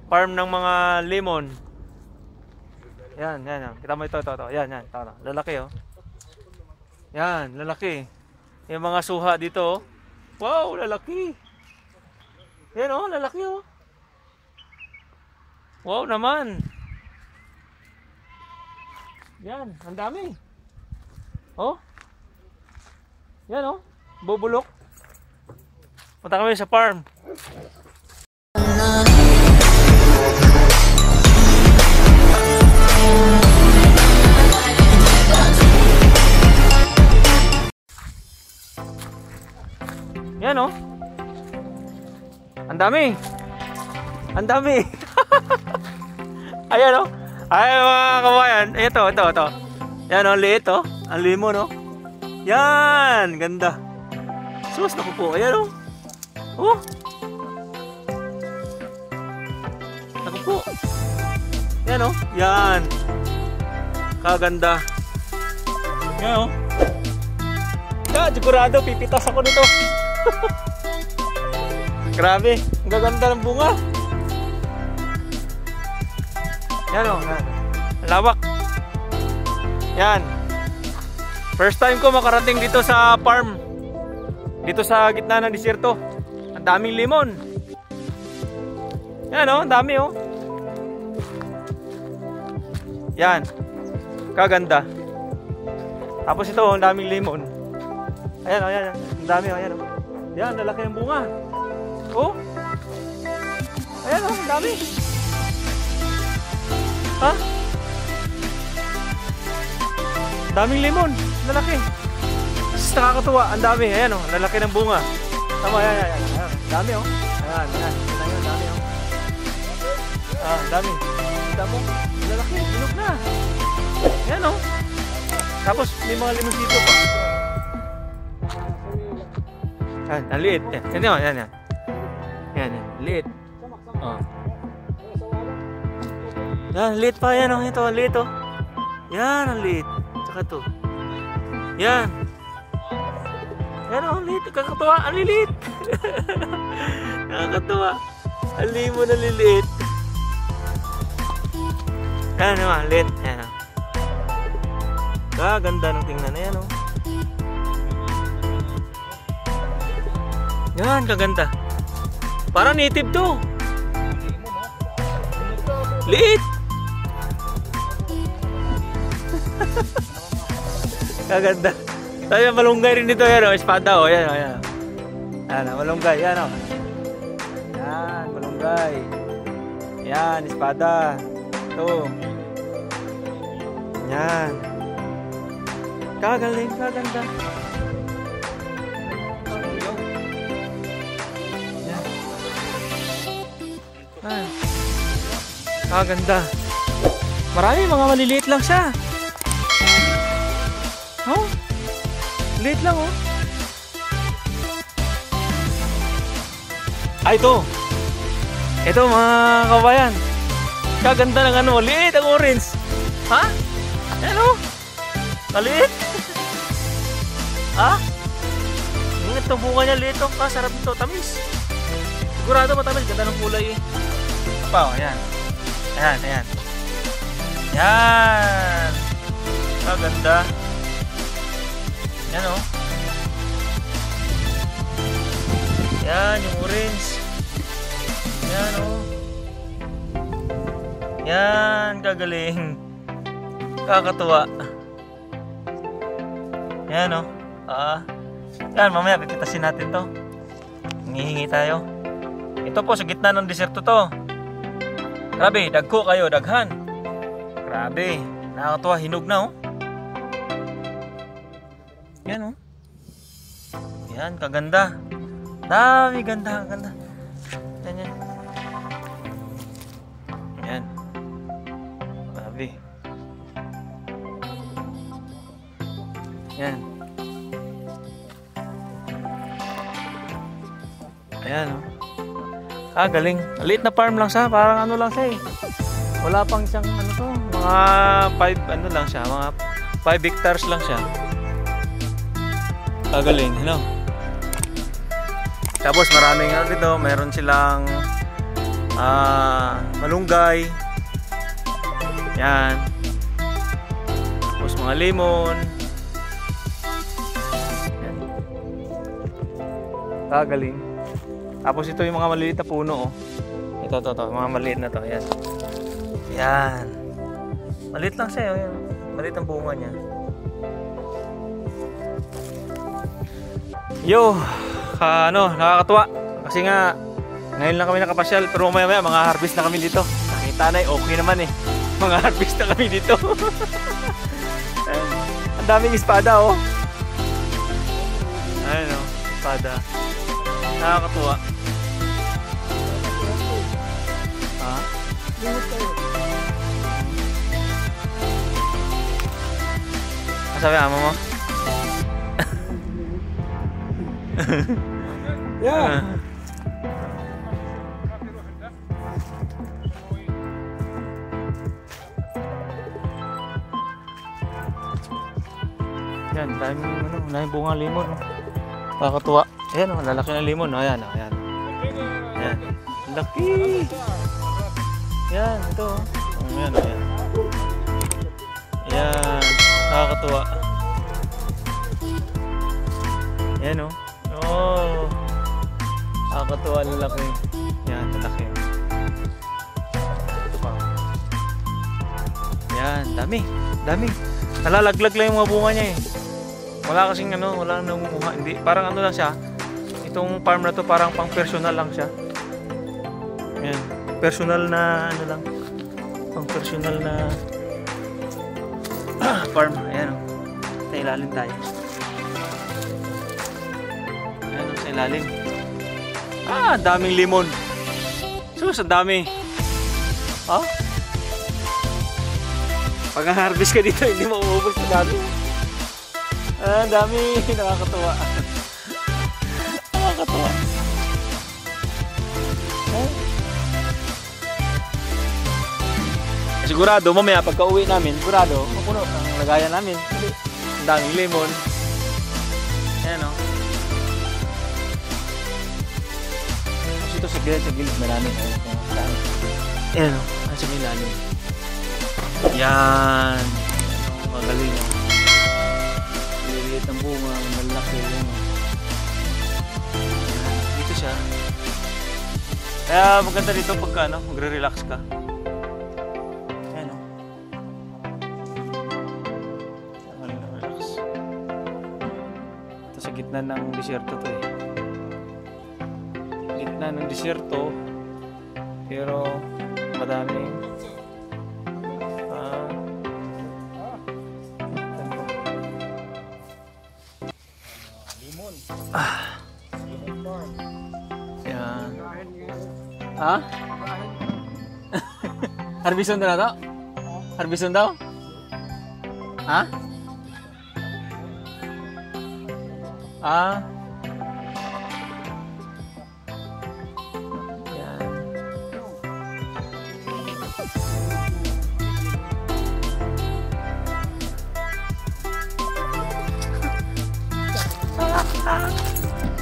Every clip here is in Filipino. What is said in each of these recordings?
Farm ng mga lemon. Yan, yan. Kita mo ito. Yan, yan. Lalaki oh. Yan, lalaki. Yung mga suha dito oh. Wow, lalaki. Yan oh, lalaki oh. Wow naman. Yan, ang dami. Oh. Yan oh, bubulok. Punta kami sa farm. Yan oh. Ang dami. Ang dami. Ayan oh. Ay mga kabayan, ito. Yan oh, liit oh. Ang limon oh. Yan, ganda. Sus, naku po. Ayan oh. Oh. Naku po. Yan oh. Yan. Kaganda. Yan oh. Ya, sigurado pipitas ako nito. Grabe, ang gaganda ng bunga. Yan o, lawak. Yan. First time ko makarating dito sa farm. Dito sa gitna ng disyerto. Ang daming limon. Yan o, ang dami o. Yan. Kaganda. Tapos ito, ang daming limon. Ayan o, yan. Ang dami o, ayan o. Yan, lalaki ng bunga. Oh. Ayan o, ang dami. Ha? Daming limon, lalaki. Nakakatuwa, ang dami. Ayan o, lalaki ng bunga. Tama, ayan. Ang dami o. Ayan. Ang dami o. Ah, ang dami. Ang dami. Lalaki, hinog na. Ayan o. Tapos may mga limon dito pa. Ayan, ang liit. Yan. Yan, liit. Oh. Yan, liit pa yan oh. Ito, liit oh. Yan, ang liit. Tsaka to. Yan. Yan oh, liit. Kakatuwa, ang lilit. Nakakatuwa. Ang limon na liliit. Yan naman, liit. Yan oh. Ganda ng tingnan na yan oh. Yan, kaganda. Parang native to. Liit. Kaganda. Tayo malunggay rin dito yan o. Espada o. Yan o. Yan. Yan malunggay. Yan o. Yan, malunggay. Yan, espada. Ito. Yan. Kagaling, kaganda. Ganda. Marami, mga maliliit lang siya. Oh, liit lang oh. Ay, ito mga kabayan. Kaganda ng ano, liit ang orange. Ha? Ano? Maliit? Ha? Itong bunga niya liit oh. Sarap ito, tamis. Sigurado matamis, ganda ng kulay eh. Apa, ayan. Ayan. Yan. Ganda. Yan oh. Yan, yung orange. Yan oh. Yan, kagaling. Kakatuwa. Yan oh. Yan, mamaya pipitasin natin to. Hihingi tayo. Ito po, sa gitna ng disyerto to. Grabe, dagko kayo, daghan. Grabe, nakakatuwa, hinog na oh. Yan oh. Yan, kaganda. Dami, ganda. Yan. Yan. Grabe. Yan. Ayan oh. Galing. Liit na farm lang siya. Parang ano lang siya eh. Wala pang siyang ano to. Mga 5 ano lang siya. Mga 5 hectares lang siya. Galing. Ano? Tapos maraming ano dito, meron silang malunggay. Yan. Tapos mga lemon. Yan. Galing. Tapos ito yung mga maliliit na puno, oh. Ito, mga maliit na to. Yan. Yan. Maliit lang siya, oh. Maliit ang bunga niya. Yo, nakakatuwa. Kasi nga, ngayon lang kami nakapasyal, pero maya mga harvest na kami dito. Nakita na, okay naman eh. Mga harvest na kami dito. Ang daming espada, oh. Ayun, oh, espada. Nakakatuwa. Ha? Sabi amo mo? Yeah. Yan, daming bunga limon. Nakakatuwa. Ayan, oh, lalaki ng limon. Oh, ayan, oh, ayan. Ayan. Laki. Yan, ito. Oh, ayan, oh, ayan. Ayan, nakakatuwa. Ayan, oh. Oh. Nakakatuwa, lalaki. Yan, lalaki. Ito pa. Yan, dami. Nalalaglag lang yung mga bunga niya eh. Wala kasing wala nang nangunguha. Hindi, parang lang siya. Itong farm na to parang pang personal lang siya. Ayan, personal na lang. Pang personal na farm. Ayan, oh. Sa ilalim tayo. Ayan, oh, sa ilalim. Daming limon. Sus, ang dami. Ha? Pag harvest ka dito, hindi mo uubos na dami. Ang dami. Nakakatuwa. Nakakatuwa. Sigurado, mamaya pagka uwi namin, sigurado, mapuno ang lagayan namin. Ang daming lemon. Ayan, o. Tapos ito sa gilid, marami. Ayan, o. Sa ilalim. Yan. Magaling, o. Liliit ang bunga, malaki yun. Dito siya. Kaya maganda dito pagka magre-relax ka. Ayan, o. Relax. Ito sa gitna ng disyerto to eh. Gitna ng disyerto. Pero madaming yan. Ha? Harbison daw na to? Harbison daw? Ha? Yan.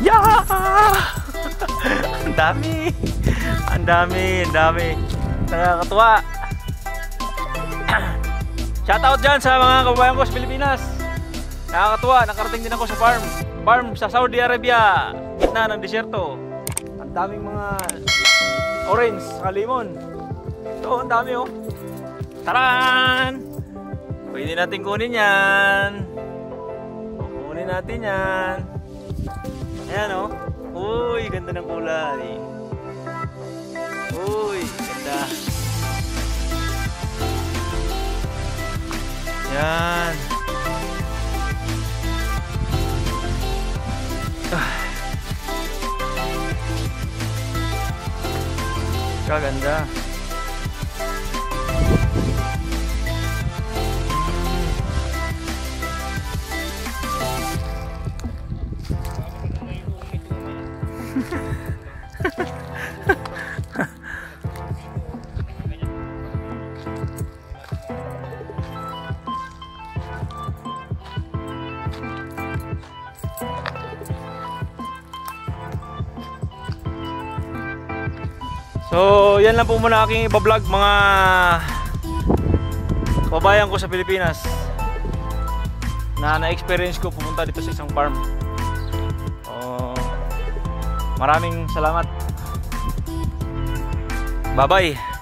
Yeah! Ang dami! Ang dami! Nakakatuwa! Shoutout dyan sa mga kababayan ko sa Pilipinas! Nakakatuwa! Nakarating din ako sa farm sa Saudi Arabia, gitna ng disyerto. Ang daming mga orange sa limon. Ito, ang dami, oh! Taran! Pwede natin kunin yan. Kunin natin yan. Ayan, oh. Uy, ganda ng kulay. Uy, ganda. Yan. Kaganda. So, yan lang po muna aking iba-vlog mga kababayan ko sa Pilipinas na na-experience ko pumunta dito sa isang farm. Maraming salamat. Bye-bye.